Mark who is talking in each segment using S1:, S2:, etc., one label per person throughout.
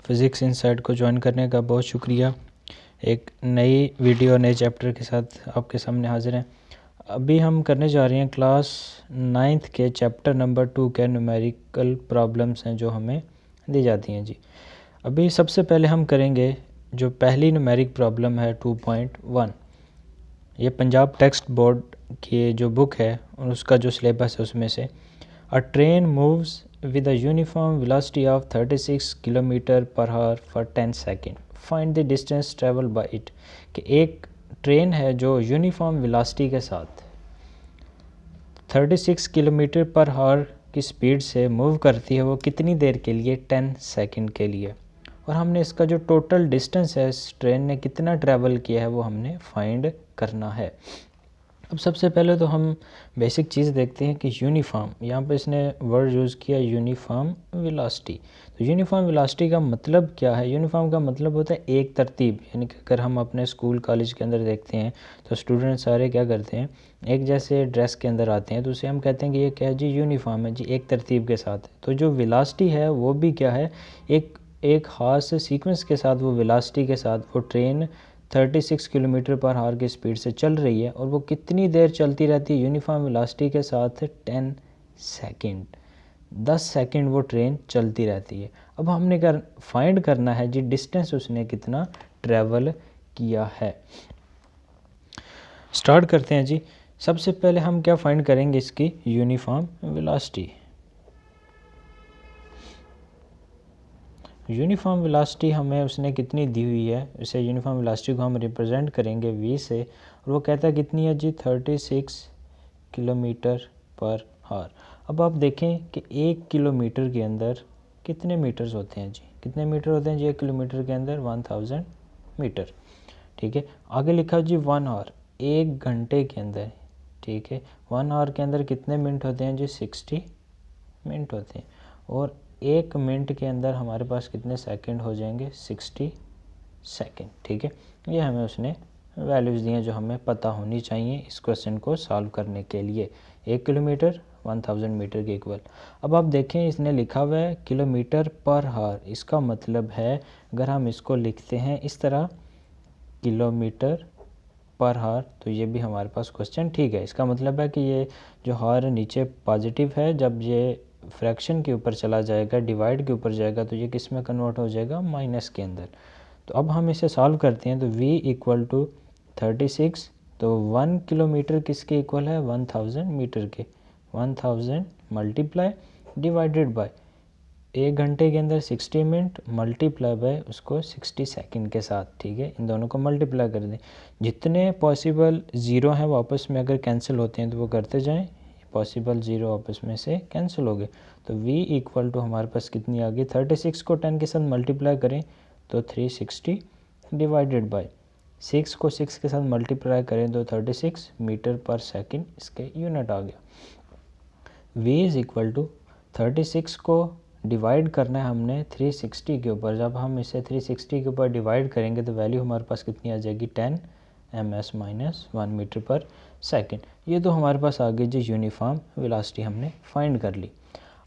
S1: Physics inside को join करने का बहुत शुक्रिया। एक नई वीडियो नए चैप्टर के साथ आपके सामने हाजिर हैं। अभी हम करने जा रहे हैं क्लास 9th के चैप्टर नंबर 2 के न्यूमेरिकल प्रॉब्लम्स हैं जो हमें दी जाती हैं जी। अभी सबसे पहले हम करेंगे जो पहली न्यूमेरिक प्रॉब्लम है 2.1। ये पंजाब टेक्स्ट बोर्ड की जो बुक है और उसका जो सिलेबस है उसमें से अ train moves with a uniform velocity of 36 km per hour for 10 second find the distance travel by it. कि एक ट्रेन है जो यूनिफॉर्म वेलोसिटी के साथ 36 किलोमीटर पर आवर की स्पीड से मूव करती है, वो कितनी देर के लिए? 10 सेकेंड के लिए। और हमने इसका जो टोटल डिस्टेंस है इस ट्रेन ने कितना ट्रैवल किया है वो हमने फाइंड करना है। अब सबसे पहले तो हम बेसिक चीज़ देखते हैं कि यूनिफॉर्म, यहाँ पे इसने वर्ड यूज़ किया यूनिफॉर्म वेलोसिटी। तो यूनिफॉर्म वेलोसिटी का मतलब क्या है? यूनिफॉर्म का मतलब होता है एक तरतीब, यानी कि अगर हम अपने स्कूल कॉलेज के अंदर देखते हैं तो स्टूडेंट सारे क्या करते हैं, एक जैसे ड्रेस के अंदर आते हैं, तो उसे हम कहते हैं कि ये क्या है जी? यूनिफॉर्म है जी, एक तरतीब के साथ। तो जो वेलोसिटी है वो भी क्या है? एक ख़ास सीक्वेंस के साथ, वो वेलोसिटी के साथ वो ट्रेन 36 किलोमीटर पर आवर की स्पीड से चल रही है। और वो कितनी देर चलती रहती है यूनिफॉर्म वेलोसिटी के साथ? 10 सेकेंड, 10 सेकेंड वो ट्रेन चलती रहती है। अब हमने फाइंड करना है जी डिस्टेंस उसने कितना ट्रैवल किया है। स्टार्ट करते हैं जी। सबसे पहले हम क्या फाइंड करेंगे? इसकी यूनिफॉर्म वेलोसिटी। यूनिफॉर्म वेलोसिटी हमें उसने कितनी दी हुई है, इसे यूनिफॉर्म वेलोसिटी को हम रिप्रेजेंट करेंगे v से, और वो कहता है कितनी है जी? 36 किलोमीटर पर आवर। अब आप देखें कि 1 किलोमीटर के अंदर कितने मीटर्स होते हैं जी? कितने मीटर होते हैं जी 1 किलोमीटर के अंदर? 1000 मीटर। ठीक है, आगे लिखा जी 1 आवर, 1 घंटे के अंदर। ठीक है, 1 आवर के अंदर कितने मिनट होते हैं जी? 60 मिनट होते हैं। और 1 मिनट के अंदर हमारे पास कितने सेकंड हो जाएंगे? 60 सेकंड। ठीक है, ये हमें उसने वैल्यूज़ दी हैं जो हमें पता होनी चाहिए इस क्वेश्चन को सॉल्व करने के लिए। 1 किलोमीटर 1000 मीटर के इक्वल। अब आप देखें इसने लिखा हुआ है किलोमीटर पर आवर, इसका मतलब है अगर हम इसको लिखते हैं इस तरह किलोमीटर पर आवर, तो ये भी हमारे पास क्वेश्चन ठीक है। इसका मतलब है कि ये जो आवर नीचे पॉजिटिव है, जब ये फ्रैक्शन के ऊपर चला जाएगा, डिवाइड के ऊपर जाएगा, तो ये किस में कन्वर्ट हो जाएगा? माइनस के अंदर। तो अब हम इसे सॉल्व करते हैं। तो v इक्वल टू 36, तो 1 किलोमीटर किसके इक्वल है? 1000 मीटर के। 1000 मल्टीप्लाई डिवाइडेड बाय 1 घंटे के अंदर 60 मिनट मल्टीप्लाई बाय उसको 60 सेकंड के साथ। ठीक है, इन दोनों को मल्टीप्लाई कर दें। जितने पॉसिबल ज़ीरो हैं वो आपस में अगर कैंसिल होते हैं तो वो करते जाएं, पॉसिबल ज़ीरो आपस में से कैंसिल हो गए। तो v इक्वल टू हमारे पास कितनी आ गई? 36 को 10 के साथ मल्टीप्लाई करें तो 360 डिवाइडेड बाय 6 को 6 के साथ मल्टीप्लाई करें तो 36 मीटर पर सेकंड इसके यूनिट आ गया। v इज़ इक्वल टू 36 को डिवाइड करना है हमने 360 के ऊपर। जब हम इसे 360 के ऊपर डिवाइड करेंगे तो वैल्यू हमारे पास कितनी आ जाएगी? 10 ms-1 मीटर पर सेकंड। ये तो हमारे पास आ गई जी यूनिफॉर्म वेलोसिटी हमने फाइंड कर ली।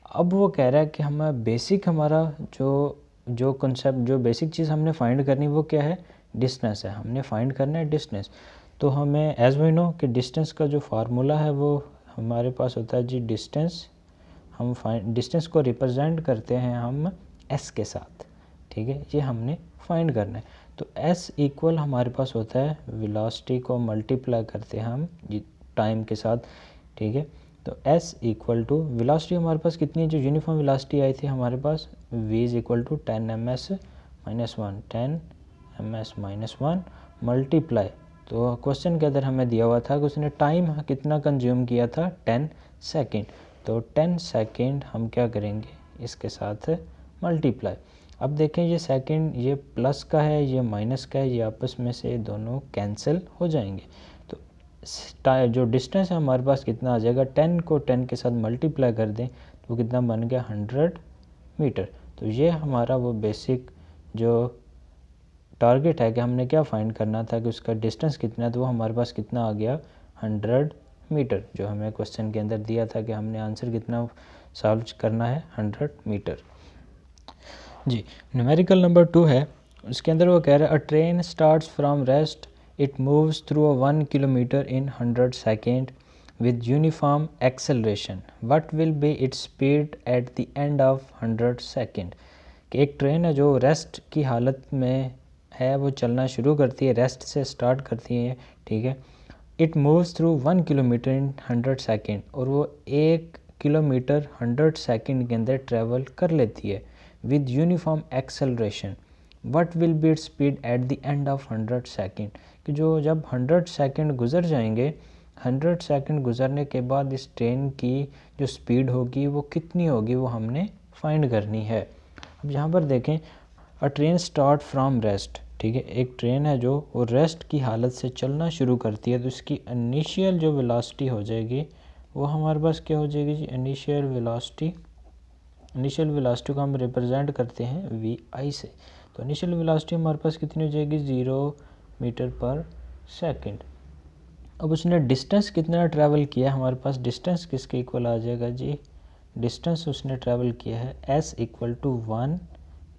S1: अब वो कह रहा है कि हमें बेसिक हमारा जो कॉन्सेप्ट, जो बेसिक चीज़ हमने फाइंड करनी वो क्या है? डिस्टेंस है। हमने फाइंड करना है डिस्टेंस। तो हमें एज वी नो कि डिस्टेंस का जो फार्मूला है वो हमारे पास होता है जी डिस्टेंस। हम डिस्टेंस को रिप्रेजेंट करते हैं हम s के साथ। ठीक है, ये हमने फाइंड करना है। तो s इक्वल हमारे पास होता है वेलोसिटी को मल्टीप्लाई करते हैं हम टाइम के साथ। ठीक है, तो s इक्वल टू वेलोसिटी हमारे पास कितनी है? जो यूनिफॉर्म वेलोसिटी आई थी हमारे पास v is equal to 10 ms-1, 10 ms-1 multiply. तो क्वेश्चन के अंदर हमें दिया हुआ था कि उसने टाइम कितना कंज्यूम किया था? 10 सेकेंड। तो 10 सेकेंड हम क्या करेंगे? इसके साथ मल्टीप्लाई। अब देखें ये सेकंड, ये प्लस का है, ये माइनस का है, ये आपस में से दोनों कैंसिल हो जाएंगे। तो जो डिस्टेंस है हमारे पास कितना आ जाएगा? 10 को 10 के साथ मल्टीप्लाई कर दें तो कितना बन गया? 100 मीटर। तो ये हमारा वो बेसिक जो टारगेट है कि हमने क्या फाइंड करना था कि उसका डिस्टेंस कितना है, तो वो हमारे पास कितना आ गया? 100 मीटर। जो हमें क्वेश्चन के अंदर दिया था कि हमने आंसर कितना सॉल्व करना है? 100 मीटर। जी, न्यूमेरिकल नंबर 2 है, उसके अंदर वो कह रहा है अ train starts from rest, it moves through a 1 kilometre in 100 second with uniform acceleration, what will be its speed at the end of 100 second. कि एक ट्रेन है जो रेस्ट की हालत में है, वो चलना शुरू करती है, रेस्ट से स्टार्ट करती है, ठीक है। It moves through 1 kilometre in 100 second, और वो 1 किलोमीटर 100 सेकेंड के अंदर ट्रैवल कर लेती है with uniform acceleration, what will be its speed at the end of 100 second. कि जो जब 100 सेकेंड गुजर जाएंगे, 100 सेकेंड गुजरने के बाद इस ट्रेन की जो स्पीड होगी वो कितनी होगी, वो हमने फाइंड करनी है। अब यहाँ पर देखें, अ ट्रेन स्टार्ट फ्रॉम रेस्ट, ठीक है, एक ट्रेन है जो वो रेस्ट की हालत से चलना शुरू करती है, तो इसकी इनिशियल जो वेलोसिटी हो जाएगी वो हमारे पास क्या हो जाएगी जी, इनिशियल वेलोसिटी। इनिशियल वेलोसिटी को हम रिप्रेजेंट करते हैं वी आई से, तो इनिशियल वेलोसिटी हमारे पास कितनी हो जाएगी, 0 मीटर पर सेकेंड। अब उसने डिस्टेंस कितना ट्रैवल किया है, हमारे पास डिस्टेंस किसके इक्वल आ जाएगा जी, डिस्टेंस उसने ट्रैवल किया है s इक्वल टू 1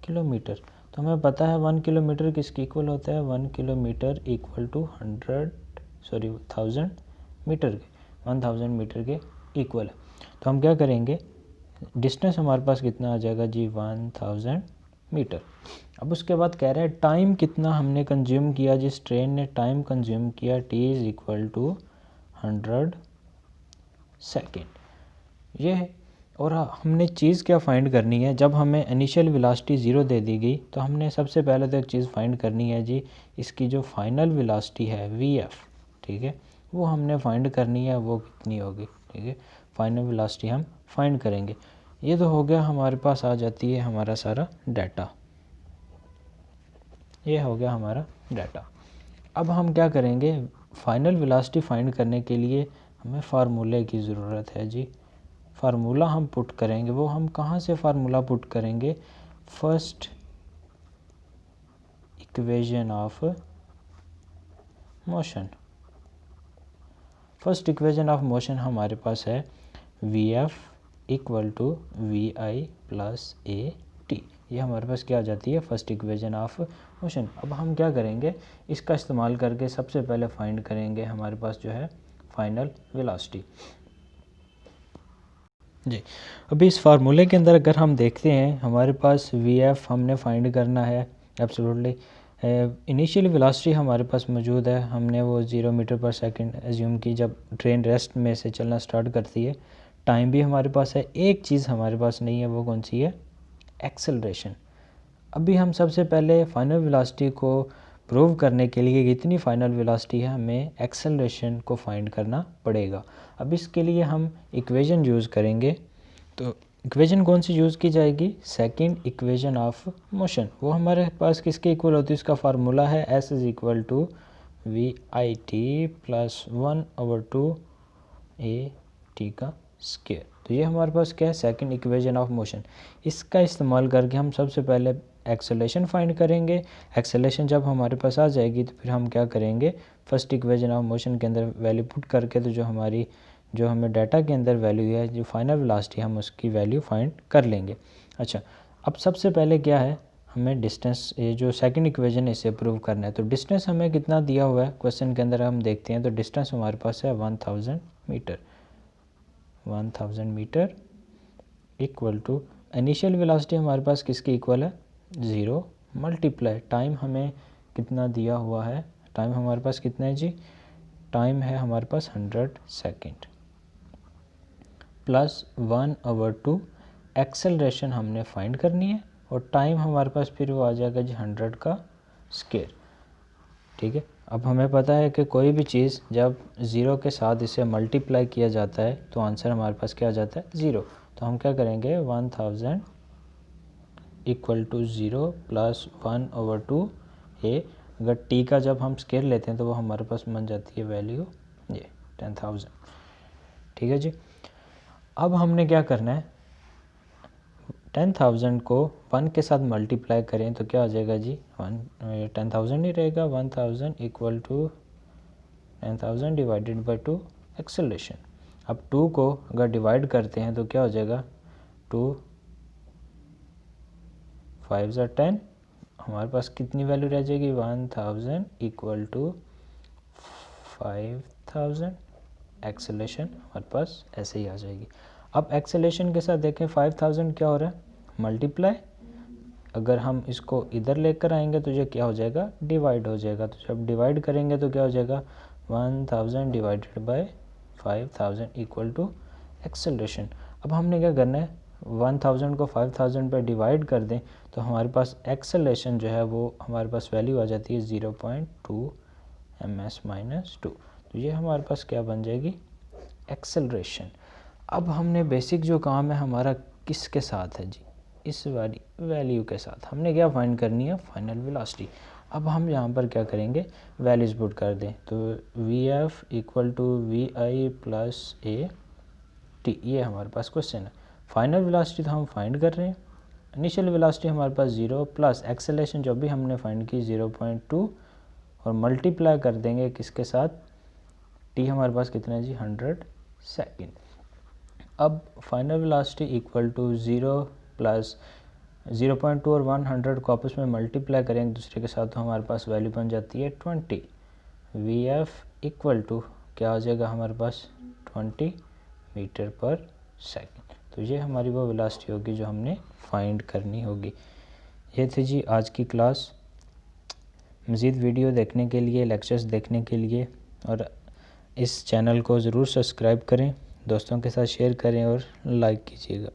S1: किलोमीटर। तो हमें पता है 1 किलोमीटर किसके इक्वल होता है, 1 किलोमीटर इक्वल टू 1000 मीटर के, 1000 मीटर के इक्वल है। तो हम क्या करेंगे, डिस्टेंस हमारे पास कितना आ जाएगा जी, 1000 मीटर। अब उसके बाद कह रहे हैं टाइम कितना हमने कंज्यूम किया, जिस ट्रेन ने टाइम कंज्यूम किया, t is equal to 100 second ये है। और हमने चीज़ क्या फाइंड करनी है, जब हमें इनिशियल वेलोसिटी 0 दे दी गई, तो हमने सबसे पहले तो एक चीज़ फाइंड करनी है जी, इसकी जो फाइनल वेलोसिटी है vf, ठीक है, वो हमने फाइंड करनी है, वो कितनी होगी, ठीक है, फाइनल वेलोसिटी हम फाइंड करेंगे। ये तो हो गया, हमारे पास आ जाती है हमारा सारा डाटा, ये हो गया हमारा डाटा। अब हम क्या करेंगे, फाइनल वेलोसिटी फाइंड करने के लिए हमें फार्मूले की ज़रूरत है जी, फार्मूला हम पुट करेंगे। वो हम कहाँ से फार्मूला पुट करेंगे, first equation of motion. First equation of motion हमारे पास है V F equal to V I plus A T, ये हमारे पास क्या आ जाती है, फर्स्ट इक्वेशन ऑफ मोशन। अब हम क्या करेंगे, इसका इस्तेमाल करके सबसे पहले फाइंड करेंगे हमारे पास जो है फाइनल वेलोसिटी जी। अभी इस फार्मूले के अंदर अगर हम देखते हैं, हमारे पास वी एफ हमने फाइंड करना है एब्सोल्युटली, इनिशियल वेलोसिटी हमारे पास मौजूद है, हमने वो 0 मीटर पर सेकंड एज्यूम की जब ट्रेन रेस्ट में से चलना स्टार्ट करती है। टाइम भी हमारे पास है, एक चीज़ हमारे पास नहीं है, वो कौन सी है, एक्सेलरेशन। अभी हम सबसे पहले फाइनल वेलोसिटी को प्रूव करने के लिए कितनी फाइनल वेलोसिटी है, हमें एक्सेलरेशन को फाइंड करना पड़ेगा। अब इसके लिए हम इक्वेशन यूज़ करेंगे, तो इक्वेशन कौन सी यूज़ की जाएगी, सेकंड इक्वेशन ऑफ मोशन। वो हमारे पास किसके इक्वल होती है, इसका फार्मूला है s is equal to V I T plus 1/2 A T का स्क्वायर। तो ये हमारे पास क्या है, सेकंड इक्वेशन ऑफ मोशन। इसका इस्तेमाल करके हम सबसे पहले एक्सेलरेशन फाइंड करेंगे। एक्सेलरेशन जब हमारे पास आ जाएगी तो फिर हम क्या करेंगे, फर्स्ट इक्वेशन ऑफ मोशन के अंदर वैल्यू पुट करके, तो जो हमें डाटा के अंदर वैल्यू है, जो फाइनल वेलोसिटी, हम उसकी वैल्यू फाइंड कर लेंगे। अच्छा, अब सबसे पहले क्या है, हमें डिस्टेंस, ये जो सेकंड इक्वेशन है इसे प्रूव करना है। तो डिस्टेंस हमें कितना दिया हुआ है क्वेश्चन के अंदर, हम देखते हैं। तो डिस्टेंस हमारे पास है 1000 meter, 1000 meter equal to initial velocity हमारे पास किसके इक्वल है, 0 मल्टीप्लाई टाइम हमें कितना दिया हुआ है, टाइम हमारे पास कितना है जी, टाइम है हमारे पास 100 सेकेंड प्लस 1/2 एक्सेलरेशन हमने फाइंड करनी है, और टाइम हमारे पास फिर वो आ जाएगा जी 100 का स्क्वायर, ठीक है। अब हमें पता है कि कोई भी चीज़ जब 0 के साथ इसे मल्टीप्लाई किया जाता है तो आंसर हमारे पास क्या आ जाता है, 0। तो हम क्या करेंगे, 1000 इक्वल टू 0 प्लस 1/2 ए, अगर टी का जब हम स्केयर लेते हैं तो वो हमारे पास बन जाती है वैल्यू ये 10,000, ठीक है जी। अब हमने क्या करना है, 10,000 को 1 के साथ मल्टीप्लाई करें तो क्या आ जाएगा जी, 10,000 ही रहेगा, 1000 equal to 10,000 divided by 2 acceleration. अब 2 को अगर डिवाइड करते हैं तो क्या हो जाएगा, 2 5 ज़ा 10, हमारे पास कितनी वैल्यू रह जाएगी 1000 इक्वल टू 5000। एक्सेलेरेशन हमारे पास ऐसे ही आ जाएगी। अब एक्सेलेरेशन के साथ देखें 5000 क्या हो रहा है, मल्टीप्लाई, अगर हम इसको इधर लेकर आएंगे तो ये क्या हो जाएगा, डिवाइड हो जाएगा। तो जब डिवाइड करेंगे तो क्या हो जाएगा 1000 divided by 5000 equal to acceleration. अब हमने क्या करना है, 1000 को 5000 पर डिवाइड कर दें तो हमारे पास एक्सेलरेशन जो है वो हमारे पास वैल्यू आ जाती है 0.2 ms-2। तो ये हमारे पास क्या बन जाएगी, एक्सेलरेशन। अब हमने बेसिक जो काम है हमारा किसके साथ है जी, इस वाली वैल्यू के साथ हमने क्या फाइंड करनी है, फाइनल वेलोसिटी। अब हम यहाँ पर क्या करेंगे, वैल्यूज पुट कर दें, तो Vf equal to Vi plus A T, ये हमारे पास क्वेश्चन है। फाइनल वेलोसिटी तो हम फाइंड कर रहे हैं, इनिशियल वेलोसिटी हमारे पास 0 प्लस एक्सेलरेशन जो भी हमने फाइंड की 0.2 और मल्टीप्लाई कर देंगे किसके साथ, टी हमारे पास कितना है जी 100 सेकेंड। अब final velocity equal to 0 plus 0.2 और 100 को आपस में मल्टीप्लाई करेंगे दूसरे के साथ तो हमारे पास वैल्यू बन जाती है 20। Vf इक्वल टू क्या आ जाएगा हमारे पास 20 मीटर पर सेकेंड। तो ये हमारी वो वेलोसिटी होगी जो हमने फाइंड करनी होगी। ये थी जी आज की क्लास। मज़ीद वीडियो देखने के लिए, लेक्चर्स देखने के लिए और इस चैनल को ज़रूर सब्सक्राइब करें, दोस्तों के साथ शेयर करें और लाइक कीजिएगा।